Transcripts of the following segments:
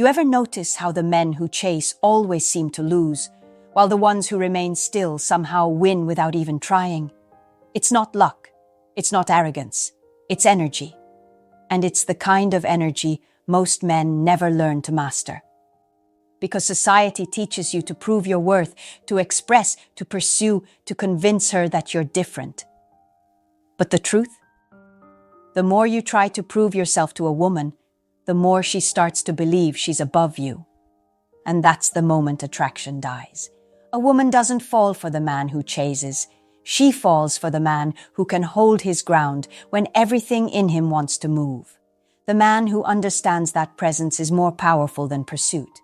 You ever notice how the men who chase always seem to lose, while the ones who remain still somehow win without even trying? It's not luck, it's not arrogance, it's energy. And it's the kind of energy most men never learn to master. Because society teaches you to prove your worth, to express, to pursue, to convince her that you're different. But the truth? The more you try to prove yourself to a woman, the more she starts to believe she's above you. And that's the moment attraction dies. A woman doesn't fall for the man who chases. She falls for the man who can hold his ground when everything in him wants to move. The man who understands that presence is more powerful than pursuit.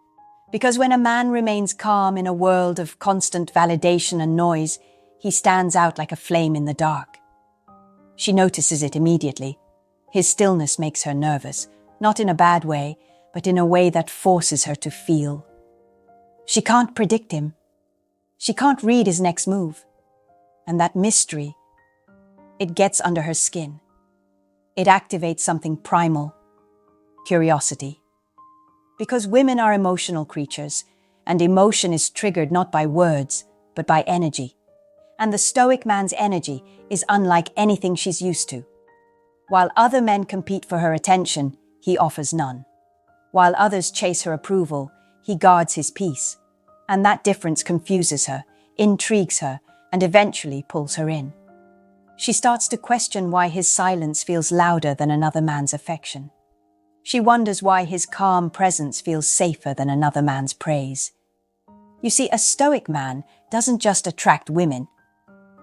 Because when a man remains calm in a world of constant validation and noise, he stands out like a flame in the dark. She notices it immediately. His stillness makes her nervous, not in a bad way, but in a way that forces her to feel. She can't predict him. She can't read his next move. And that mystery, it gets under her skin. It activates something primal, curiosity. Because women are emotional creatures, and emotion is triggered not by words, but by energy. And the stoic man's energy is unlike anything she's used to. While other men compete for her attention, he offers none. While others chase her approval, he guards his peace. And that difference confuses her, intrigues her, and eventually pulls her in. She starts to question why his silence feels louder than another man's affection. She wonders why his calm presence feels safer than another man's praise. You see, a stoic man doesn't just attract women.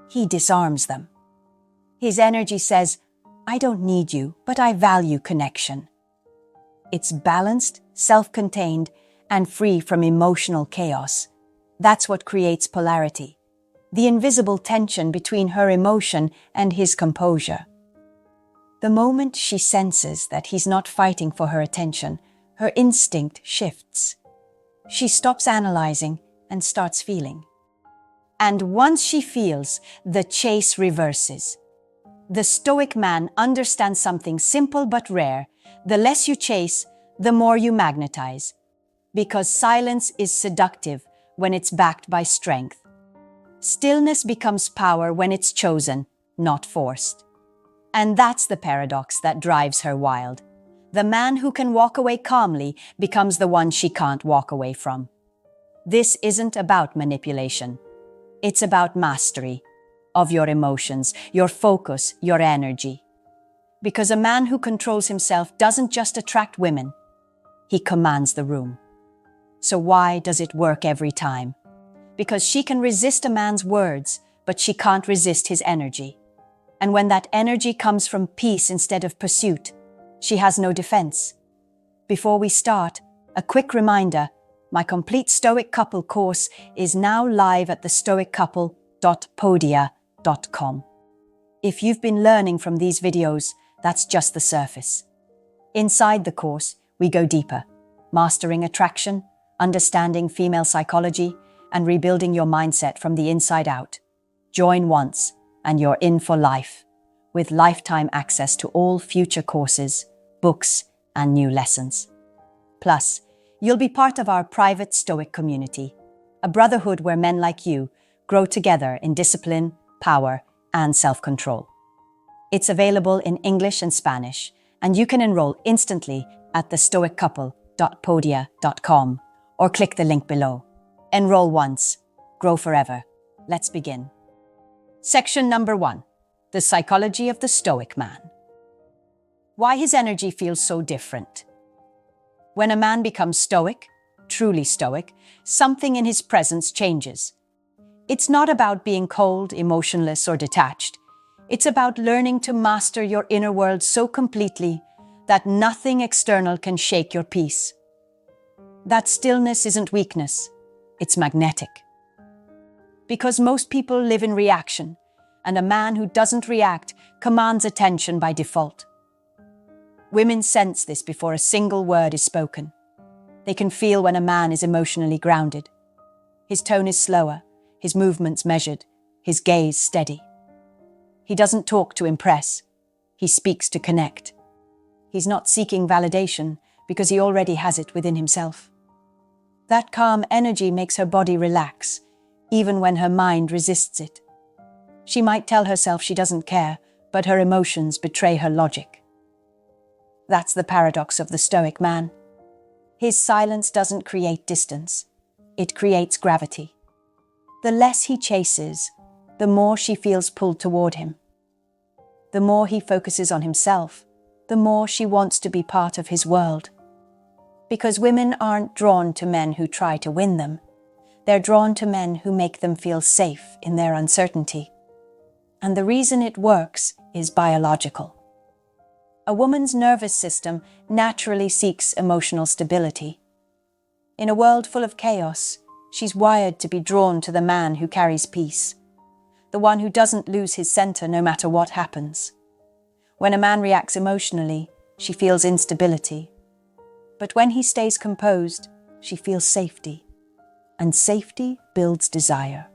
He disarms them. His energy says, "I don't need you, but I value connection." It's balanced, self-contained, and free from emotional chaos. That's what creates polarity. The invisible tension between her emotion and his composure. The moment she senses that he's not fighting for her attention, her instinct shifts. She stops analyzing and starts feeling. And once she feels, the chase reverses. The stoic man understands something simple but rare. The less you chase, the more you magnetize. Because silence is seductive when it's backed by strength. Stillness becomes power when it's chosen, not forced. And that's the paradox that drives her wild. The man who can walk away calmly becomes the one she can't walk away from. This isn't about manipulation. It's about mastery of your emotions, your focus, your energy. Because a man who controls himself doesn't just attract women, he commands the room. So why does it work every time? Because she can resist a man's words, but she can't resist his energy. And when that energy comes from peace instead of pursuit, she has no defense. Before we start, a quick reminder, my complete Stoic Couple course is now live at thestoiccouple.podia.com. If you've been learning from these videos, that's just the surface. Inside the course, we go deeper, mastering attraction, understanding female psychology, and rebuilding your mindset from the inside out. Join once, and you're in for life, with lifetime access to all future courses, books, and new lessons. Plus, you'll be part of our private Stoic community, a brotherhood where men like you grow together in discipline, power, and self-control. It's available in English and Spanish, and you can enroll instantly at thestoiccouple.podia.com or click the link below. Enroll once, grow forever. Let's begin. Section number 1. The psychology of the Stoic man. Why his energy feels so different. When a man becomes stoic, truly stoic, something in his presence changes. It's not about being cold, emotionless, or detached. It's about learning to master your inner world so completely that nothing external can shake your peace. That stillness isn't weakness, it's magnetic. Because most people live in reaction, and a man who doesn't react commands attention by default. Women sense this before a single word is spoken. They can feel when a man is emotionally grounded. His tone is slower, his movements measured, his gaze steady. He doesn't talk to impress, he speaks to connect. He's not seeking validation because he already has it within himself. That calm energy makes her body relax, even when her mind resists it. She might tell herself she doesn't care, but her emotions betray her logic. That's the paradox of the stoic man. His silence doesn't create distance. It creates gravity. The less he chases, the more she feels pulled toward him. The more he focuses on himself, the more she wants to be part of his world. Because women aren't drawn to men who try to win them. They're drawn to men who make them feel safe in their uncertainty. And the reason it works is biological. A woman's nervous system naturally seeks emotional stability. In a world full of chaos, she's wired to be drawn to the man who carries peace, the one who doesn't lose his center no matter what happens. When a man reacts emotionally, she feels instability. But when he stays composed, she feels safety. And safety builds desire.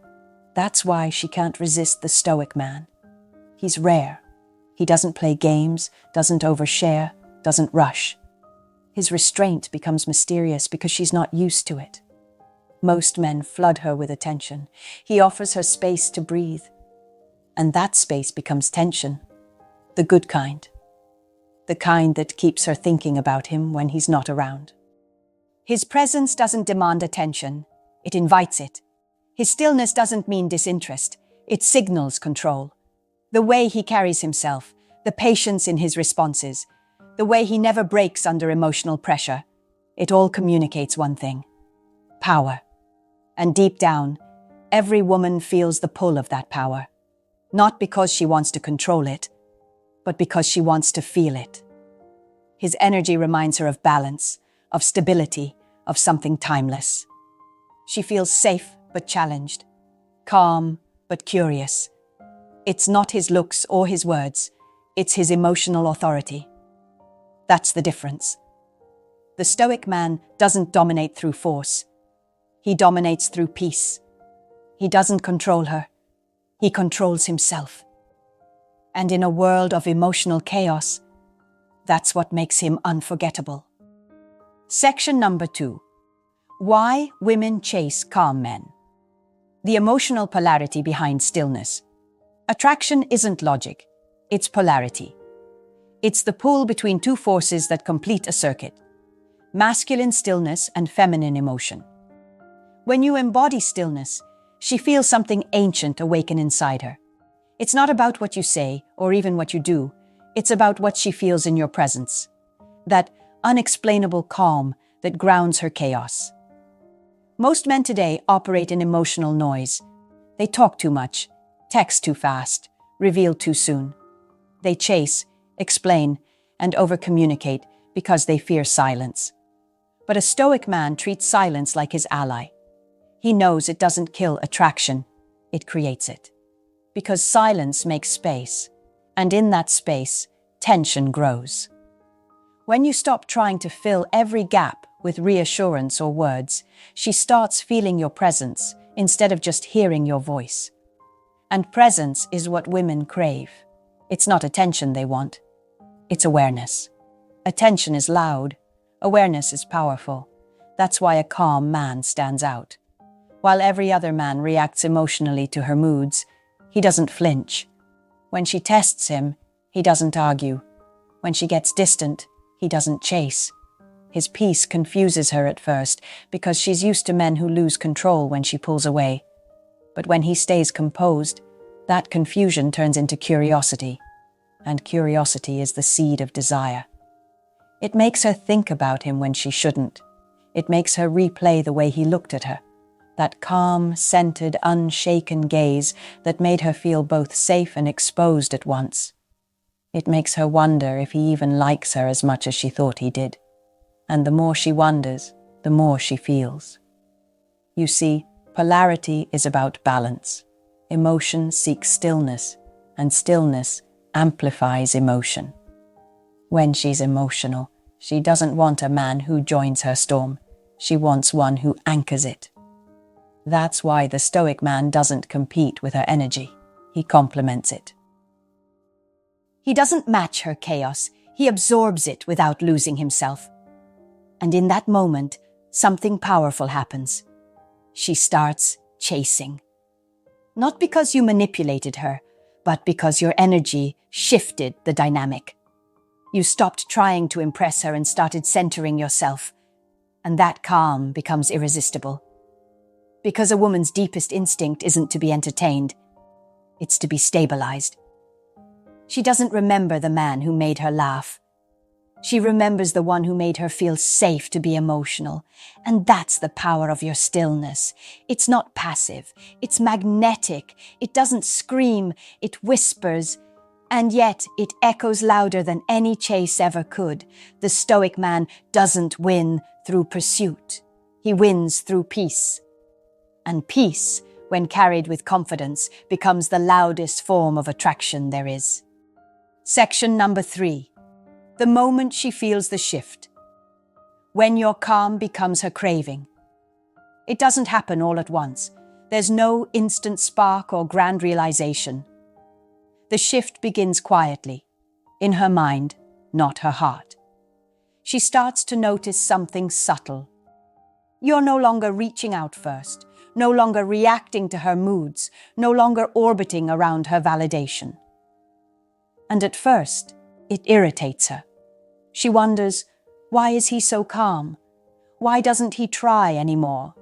That's why she can't resist the stoic man. He's rare. He doesn't play games, doesn't overshare, doesn't rush. His restraint becomes mysterious because she's not used to it. Most men flood her with attention. He offers her space to breathe. And that space becomes tension. The good kind. The kind that keeps her thinking about him when he's not around. His presence doesn't demand attention. It invites it. His stillness doesn't mean disinterest. It signals control. The way he carries himself, the patience in his responses, the way he never breaks under emotional pressure, it all communicates one thing: power. And deep down, every woman feels the pull of that power, not because she wants to control it, but because she wants to feel it. His energy reminds her of balance, of stability, of something timeless. She feels safe but challenged, calm but curious. It's not his looks or his words, it's his emotional authority. That's the difference. The stoic man doesn't dominate through force. He dominates through peace. He doesn't control her. He controls himself. And in a world of emotional chaos, that's what makes him unforgettable. Section number 2. Why women chase calm men. The emotional polarity behind stillness. Attraction isn't logic, it's polarity. It's the pull between two forces that complete a circuit: masculine stillness and feminine emotion. When you embody stillness, she feels something ancient awaken inside her. It's not about what you say or even what you do, it's about what she feels in your presence. That unexplainable calm that grounds her chaos. Most men today operate in emotional noise. They talk too much, text too fast, reveal too soon. They chase, explain, and overcommunicate because they fear silence. But a stoic man treats silence like his ally. He knows it doesn't kill attraction, it creates it. Because silence makes space, and in that space, tension grows. When you stop trying to fill every gap with reassurance or words, she starts feeling your presence instead of just hearing your voice. And presence is what women crave. It's not attention they want. It's awareness. Attention is loud. Awareness is powerful. That's why a calm man stands out. While every other man reacts emotionally to her moods, he doesn't flinch. When she tests him, he doesn't argue. When she gets distant, he doesn't chase. His peace confuses her at first because she's used to men who lose control when she pulls away. But when he stays composed, that confusion turns into curiosity. And curiosity is the seed of desire. It makes her think about him when she shouldn't. It makes her replay the way he looked at her. That calm, centered, unshaken gaze that made her feel both safe and exposed at once. It makes her wonder if he even likes her as much as she thought he did. And the more she wonders, the more she feels. You see, polarity is about balance. Emotion seeks stillness, and stillness amplifies emotion. When she's emotional, she doesn't want a man who joins her storm. She wants one who anchors it. That's why the stoic man doesn't compete with her energy. He complements it. He doesn't match her chaos. He absorbs it without losing himself. And in that moment, something powerful happens. She starts chasing. Not because you manipulated her, but because your energy shifted the dynamic. You stopped trying to impress her and started centering yourself. And that calm becomes irresistible. Because a woman's deepest instinct isn't to be entertained, it's to be stabilized. She doesn't remember the man who made her laugh. She remembers the one who made her feel safe to be emotional. And that's the power of your stillness. It's not passive. It's magnetic. It doesn't scream. It whispers. And yet it echoes louder than any chase ever could. The stoic man doesn't win through pursuit. He wins through peace. And peace, when carried with confidence, becomes the loudest form of attraction there is. Section number 3. The moment she feels the shift. When your calm becomes her craving. It doesn't happen all at once. There's no instant spark or grand realization. The shift begins quietly, in her mind, not her heart. She starts to notice something subtle. You're no longer reaching out first, no longer reacting to her moods, no longer orbiting around her validation. And at first, it irritates her. She wonders, why is he so calm? Why doesn't he try anymore?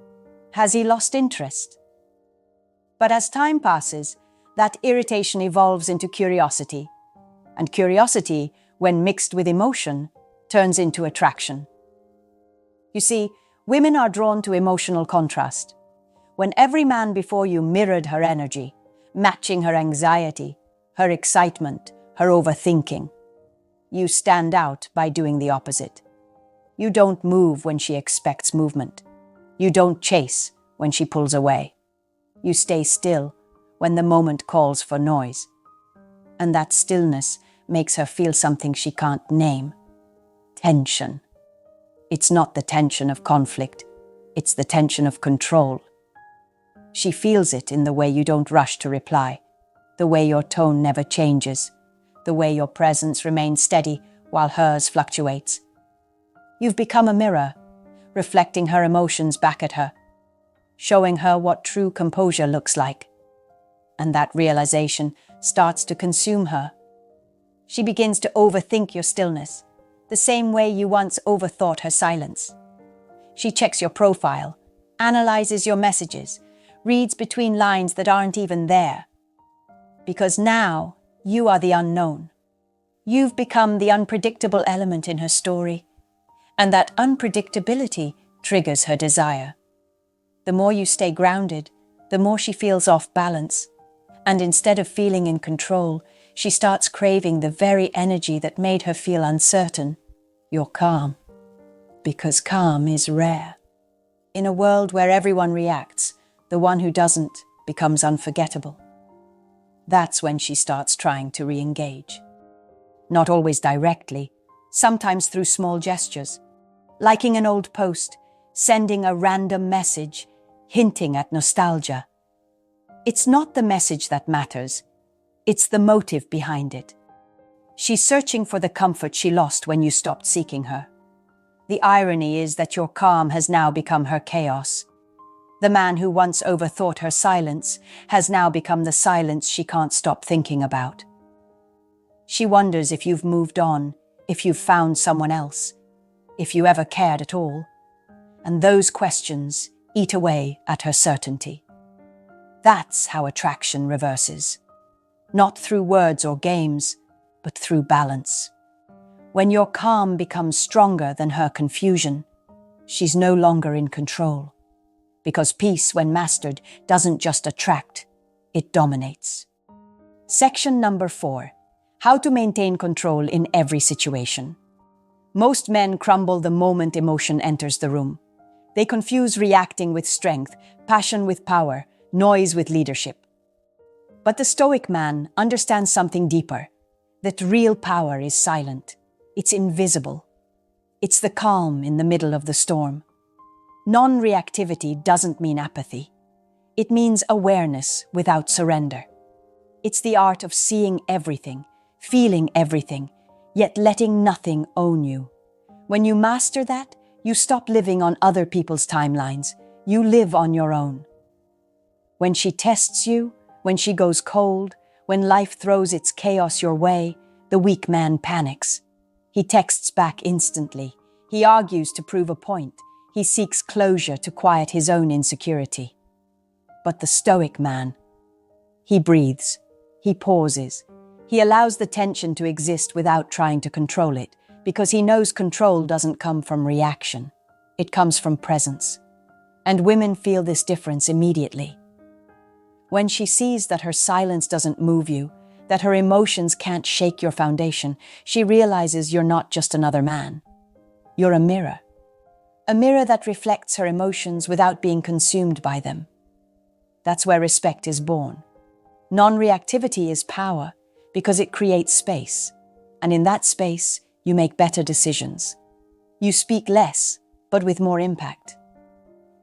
Has he lost interest? But as time passes, that irritation evolves into curiosity. And curiosity, when mixed with emotion, turns into attraction. You see, women are drawn to emotional contrast. When every man before you mirrored her energy, matching her anxiety, her excitement, her overthinking, you stand out by doing the opposite. You don't move when she expects movement. You don't chase when she pulls away. You stay still when the moment calls for noise. And that stillness makes her feel something she can't name. Tension. It's not the tension of conflict. It's the tension of control. She feels it in the way you don't rush to reply, the way your tone never changes, the way your presence remains steady while hers fluctuates. You've become a mirror, reflecting her emotions back at her, showing her what true composure looks like. And that realization starts to consume her. She begins to overthink your stillness, the same way you once overthought her silence. She checks your profile, analyzes your messages, reads between lines that aren't even there. Because now, you are the unknown. You've become the unpredictable element in her story. And that unpredictability triggers her desire. The more you stay grounded, the more she feels off balance. And instead of feeling in control, she starts craving the very energy that made her feel uncertain, your calm. Because calm is rare. In a world where everyone reacts, the one who doesn't becomes unforgettable. That's when she starts trying to re-engage. Not always directly, sometimes through small gestures, liking an old post, sending a random message, hinting at nostalgia. It's not the message that matters, it's the motive behind it. She's searching for the comfort she lost when you stopped seeking her. The irony is that your calm has now become her chaos. The man who once overthought her silence has now become the silence she can't stop thinking about. She wonders if you've moved on, if you've found someone else, if you ever cared at all. And those questions eat away at her certainty. That's how attraction reverses. Not through words or games, but through balance. When your calm becomes stronger than her confusion, she's no longer in control. Because peace, when mastered, doesn't just attract, it dominates. Section number 4. How to maintain control in every situation. Most men crumble the moment emotion enters the room. They confuse reacting with strength, passion with power, noise with leadership. But the stoic man understands something deeper, that real power is silent. It's invisible. It's the calm in the middle of the storm. Non-reactivity doesn't mean apathy. It means awareness without surrender. It's the art of seeing everything, feeling everything, yet letting nothing own you. When you master that, You stop living on other people's timelines. You live on your own. When she tests you, when she goes cold, when life throws its chaos your way, the weak man panics. He texts back instantly. He argues to prove a point. He seeks closure to quiet his own insecurity. But the stoic man, he breathes. He pauses. He allows the tension to exist without trying to control it, because he knows control doesn't come from reaction. It comes from presence. And women feel this difference immediately. When she sees that her silence doesn't move you, that her emotions can't shake your foundation, she realizes you're not just another man. You're a mirror. A mirror that reflects her emotions without being consumed by them. That's where respect is born. Non-reactivity is power because it creates space. And in that space, you make better decisions. You speak less, but with more impact.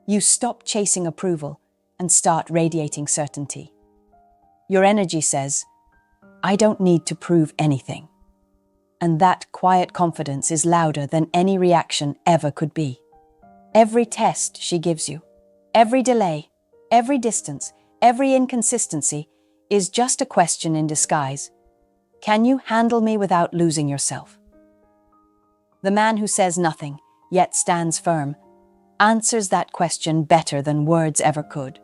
You stop chasing approval and start radiating certainty. Your energy says, I don't need to prove anything. And that quiet confidence is louder than any reaction ever could be. Every test she gives you, every delay, every distance, every inconsistency is just a question in disguise. Can you handle me without losing yourself? The man who says nothing, yet stands firm, answers that question better than words ever could.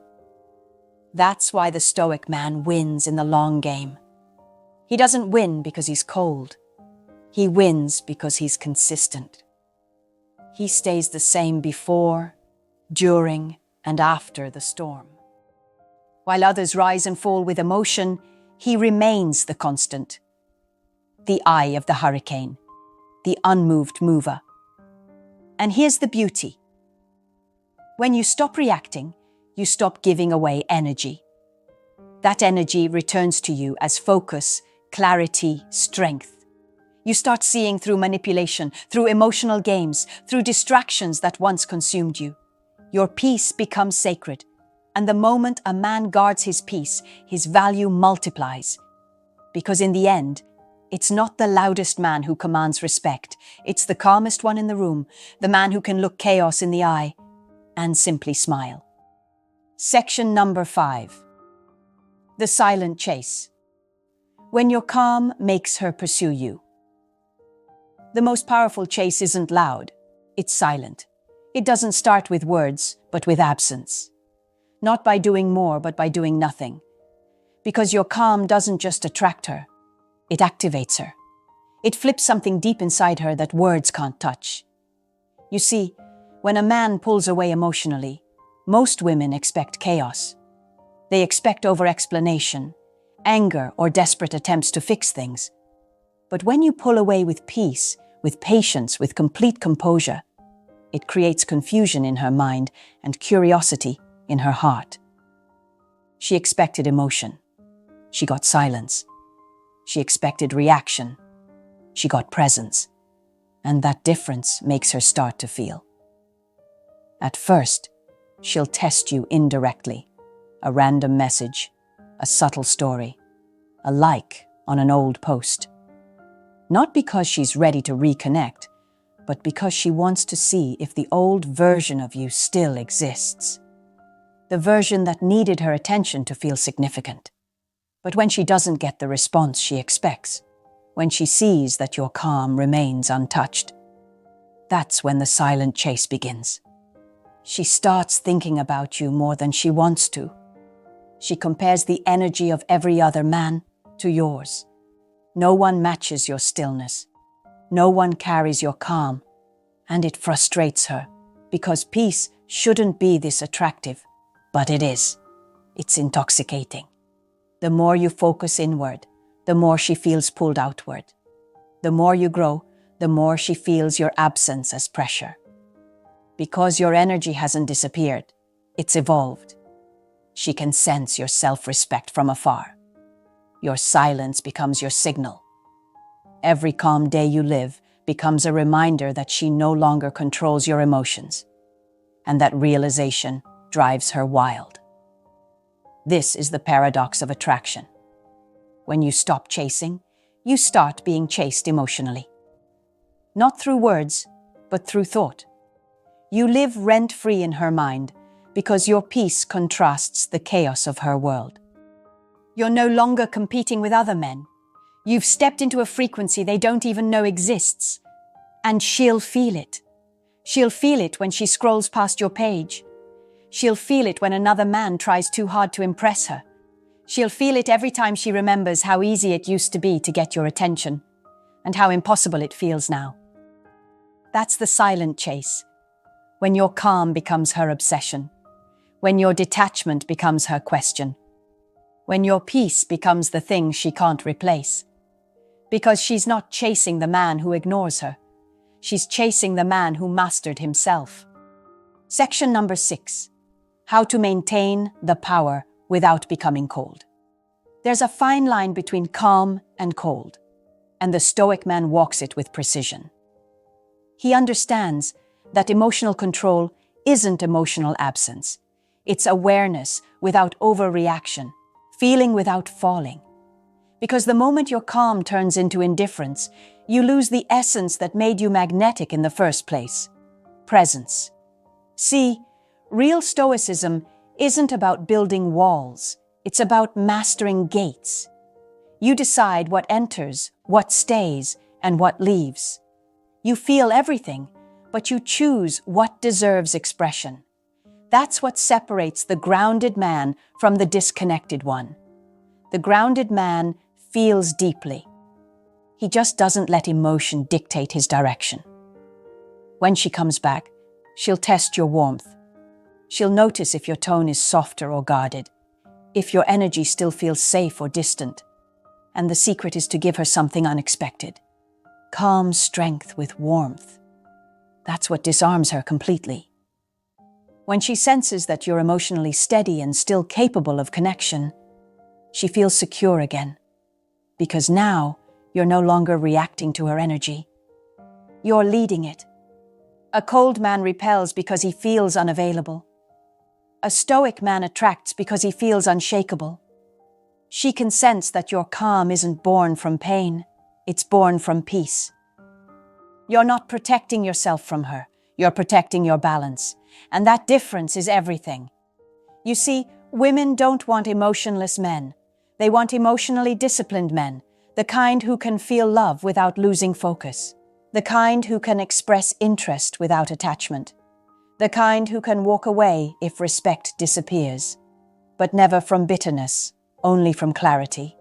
That's why the stoic man wins in the long game. He doesn't win because he's cold. He wins because he's consistent. He stays the same before, during, and after the storm. While others rise and fall with emotion, he remains the constant. The eye of the hurricane, the unmoved mover. And here's the beauty. When you stop reacting, you stop giving away energy. That energy returns to you as focus, clarity, strength. You start seeing through manipulation, through emotional games, through distractions that once consumed you. Your peace becomes sacred, and the moment a man guards his peace, his value multiplies. Because in the end, it's not the loudest man who commands respect. It's the calmest one in the room, the man who can look chaos in the eye and simply smile. Section number 5. The silent chase. When your calm makes her pursue you. The most powerful chase isn't loud, it's silent. It doesn't start with words, but with absence. Not by doing more, but by doing nothing. Because your calm doesn't just attract her, it activates her. It flips something deep inside her that words can't touch. You see, when a man pulls away emotionally, most women expect chaos. They expect over-explanation, anger, or desperate attempts to fix things. But when you pull away with peace, with patience, with complete composure, it creates confusion in her mind and curiosity in her heart. She expected emotion. She got silence. She expected reaction. She got presence. And that difference makes her start to feel. At first, she'll test you indirectly. A random message, a subtle story, a like on an old post. Not because she's ready to reconnect, but because she wants to see if the old version of you still exists. The version that needed her attention to feel significant. But when she doesn't get the response she expects, when she sees that your calm remains untouched, that's when the silent chase begins. She starts thinking about you more than she wants to. She compares the energy of every other man to yours. No one matches your stillness. No one carries your calm. And it frustrates her, because peace shouldn't be this attractive, but it is. It's intoxicating. The more you focus inward, the more she feels pulled outward. The more you grow, the more she feels your absence as pressure. Because your energy hasn't disappeared, it's evolved. She can sense your self-respect from afar. Your silence becomes your signal. Every calm day you live becomes a reminder that she no longer controls your emotions, and that realization drives her wild. This is the paradox of attraction. When you stop chasing, you start being chased emotionally. Not through words, but through thought. You live rent-free in her mind because your peace contrasts the chaos of her world. You're no longer competing with other men. You've stepped into a frequency they don't even know exists. And she'll feel it. She'll feel it when she scrolls past your page. She'll feel it when another man tries too hard to impress her. She'll feel it every time she remembers how easy it used to be to get your attention, and how impossible it feels now. That's the silent chase, when your calm becomes her obsession, when your detachment becomes her question, when your peace becomes the thing she can't replace. Because she's not chasing the man who ignores her. She's chasing the man who mastered himself. Section number 6. How to maintain the power without becoming cold. There's a fine line between calm and cold, and the stoic man walks it with precision. He understands that emotional control isn't emotional absence. It's awareness without overreaction, feeling without falling. Because the moment your calm turns into indifference, you lose the essence that made you magnetic in the first place: presence. See, real stoicism isn't about building walls, it's about mastering gates. You decide what enters, what stays, and what leaves. You feel everything, but you choose what deserves expression. That's what separates the grounded man from the disconnected one. The grounded man feels deeply. He just doesn't let emotion dictate his direction. When she comes back, she'll test your warmth. She'll notice if your tone is softer or guarded, if your energy still feels safe or distant. And the secret is to give her something unexpected. Calm strength with warmth. That's what disarms her completely. When she senses that you're emotionally steady and still capable of connection, she feels secure again. Because now, you're no longer reacting to her energy. You're leading it. A cold man repels because he feels unavailable. A stoic man attracts because he feels unshakable. She can sense that your calm isn't born from pain, it's born from peace. You're not protecting yourself from her, you're protecting your balance. And that difference is everything. You see, women don't want emotionless men. They want emotionally disciplined men, the kind who can feel love without losing focus, the kind who can express interest without attachment, the kind who can walk away if respect disappears, but never from bitterness, only from clarity.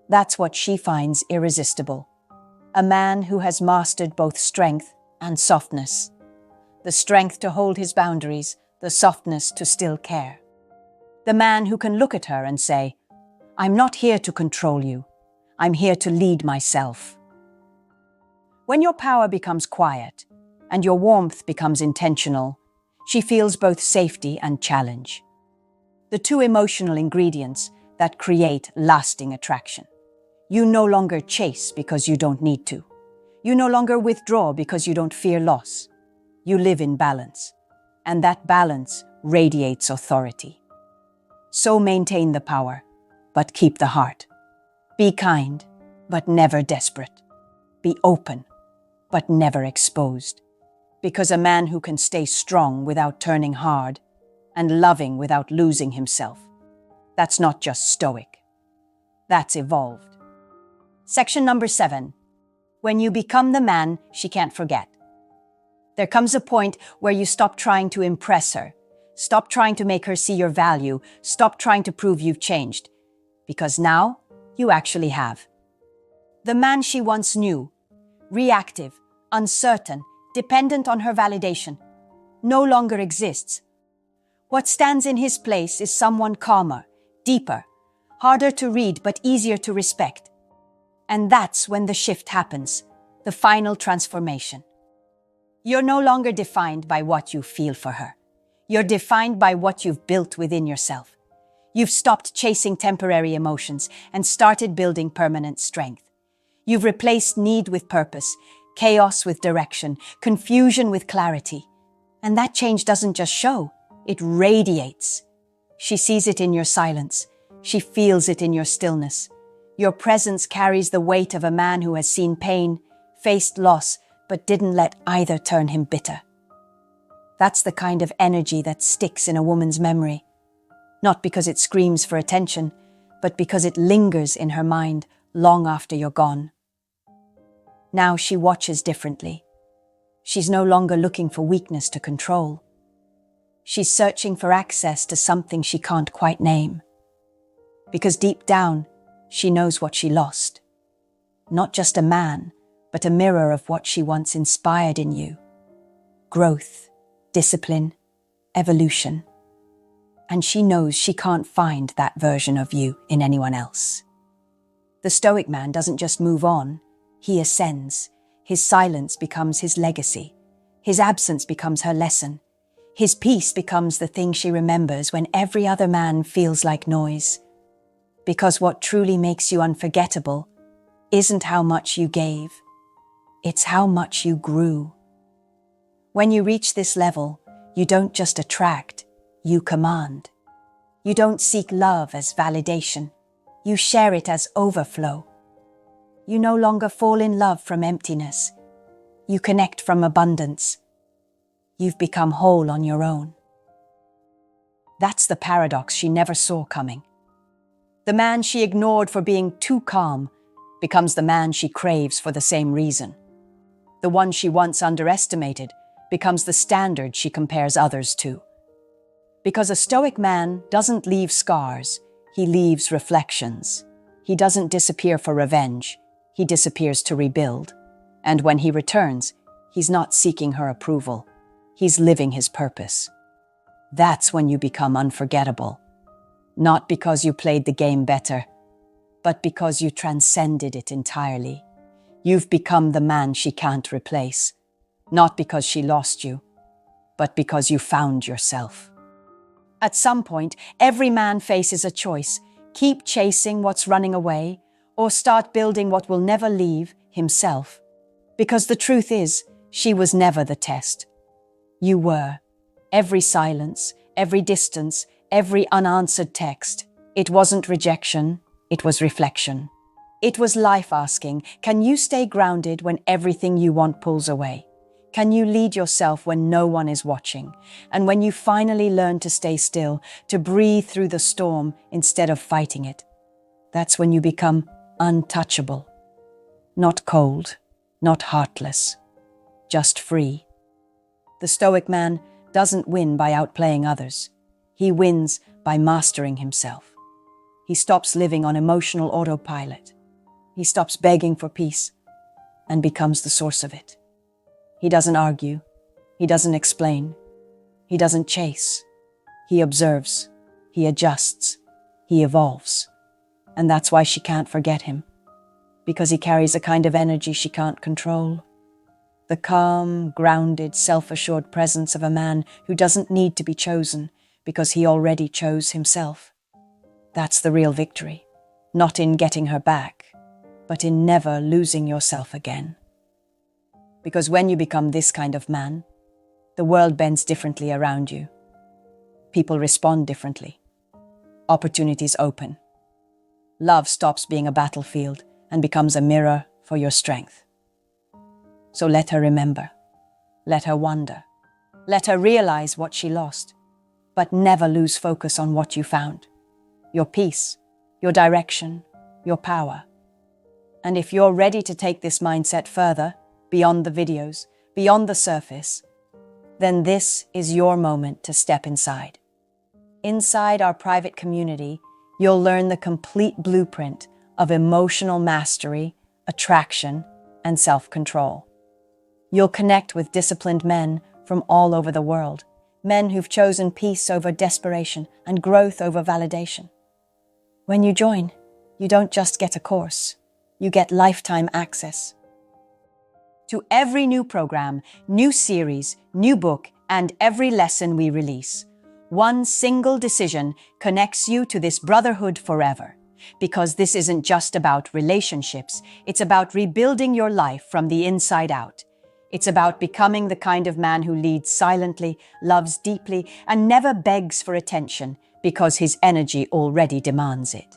That's what she finds irresistible. A man who has mastered both strength and softness. The strength to hold his boundaries, the softness to still care. The man who can look at her and say, "I'm not here to control you. I'm here to lead myself." When your power becomes quiet and your warmth becomes intentional, she feels both safety and challenge. The two emotional ingredients that create lasting attraction. You no longer chase because you don't need to. You no longer withdraw because you don't fear loss. You live in balance, and that balance radiates authority. So maintain the power, but keep the heart. Be kind, but never desperate. Be open, but never exposed. Because a man who can stay strong without turning hard, and loving without losing himself, that's not just stoic. That's evolved. Section number 7. When you become the man she can't forget. There comes a point where you stop trying to impress her, stop trying to make her see your value, stop trying to prove you've changed. Because now, you actually have. The man she once knew, reactive, uncertain, dependent on her validation, no longer exists. What stands in his place is someone calmer, deeper, harder to read but easier to respect. And that's when the shift happens, the final transformation. You're no longer defined by what you feel for her. You're defined by what you've built within yourself. You've stopped chasing temporary emotions and started building permanent strength. You've replaced need with purpose, chaos with direction, confusion with clarity. And that change doesn't just show, it radiates. She sees it in your silence. She feels it in your stillness. Your presence carries the weight of a man who has seen pain, faced loss, but didn't let either turn him bitter. That's the kind of energy that sticks in a woman's memory. Not because it screams for attention, but because it lingers in her mind long after you're gone. Now she watches differently. She's no longer looking for weakness to control. She's searching for access to something she can't quite name. Because deep down, she knows what she lost. Not just a man, but a mirror of what she once inspired in you. Growth, discipline, evolution. And she knows she can't find that version of you in anyone else. The stoic man doesn't just move on, he ascends. His silence becomes his legacy. His absence becomes her lesson. His peace becomes the thing she remembers when every other man feels like noise. Because what truly makes you unforgettable isn't how much you gave, it's how much you grew. When you reach this level, you don't just attract, you command. You don't seek love as validation, you share it as overflow. You no longer fall in love from emptiness, you connect from abundance. You've become whole on your own. That's the paradox she never saw coming. The man she ignored for being too calm becomes the man she craves for the same reason. The one she once underestimated becomes the standard she compares others to. Because a stoic man doesn't leave scars, he leaves reflections. He doesn't disappear for revenge, he disappears to rebuild. And when he returns, he's not seeking her approval, he's living his purpose. That's when you become unforgettable. Not because you played the game better, but because you transcended it entirely. You've become the man she can't replace. Not because she lost you, but because you found yourself. At some point, every man faces a choice. Keep chasing what's running away, or start building what will never leave, himself. Because the truth is, she was never the test. You were. Every silence, every distance, every unanswered text. It wasn't rejection, it was reflection. It was life asking, can you stay grounded when everything you want pulls away? Can you lead yourself when no one is watching? And when you finally learn to stay still, to breathe through the storm instead of fighting it, that's when you become untouchable. Not cold, not heartless, just free. The stoic man doesn't win by outplaying others. He wins by mastering himself. He stops living on emotional autopilot. He stops begging for peace and becomes the source of it. He doesn't argue. He doesn't explain. He doesn't chase. He observes. He adjusts. He evolves. And that's why she can't forget him. Because he carries a kind of energy she can't control. The calm, grounded, self-assured presence of a man who doesn't need to be chosen because he already chose himself. That's the real victory. Not in getting her back, but in never losing yourself again. Because when you become this kind of man, the world bends differently around you. People respond differently. Opportunities open. Love stops being a battlefield and becomes a mirror for your strength. So let her remember. Let her wonder. Let her realize what she lost, but never lose focus on what you found. Your peace, your direction, your power. And if you're ready to take this mindset further, beyond the videos, beyond the surface, then this is your moment to step inside. Inside our private community, you'll learn the complete blueprint of emotional mastery, attraction, and self-control. You'll connect with disciplined men from all over the world, men who've chosen peace over desperation and growth over validation. When you join, you don't just get a course, you get lifetime access to every new program, new series, new book, and every lesson we release. One single decision connects you to this brotherhood forever. Because this isn't just about relationships, it's about rebuilding your life from the inside out. It's about becoming the kind of man who leads silently, loves deeply, and never begs for attention because his energy already demands it.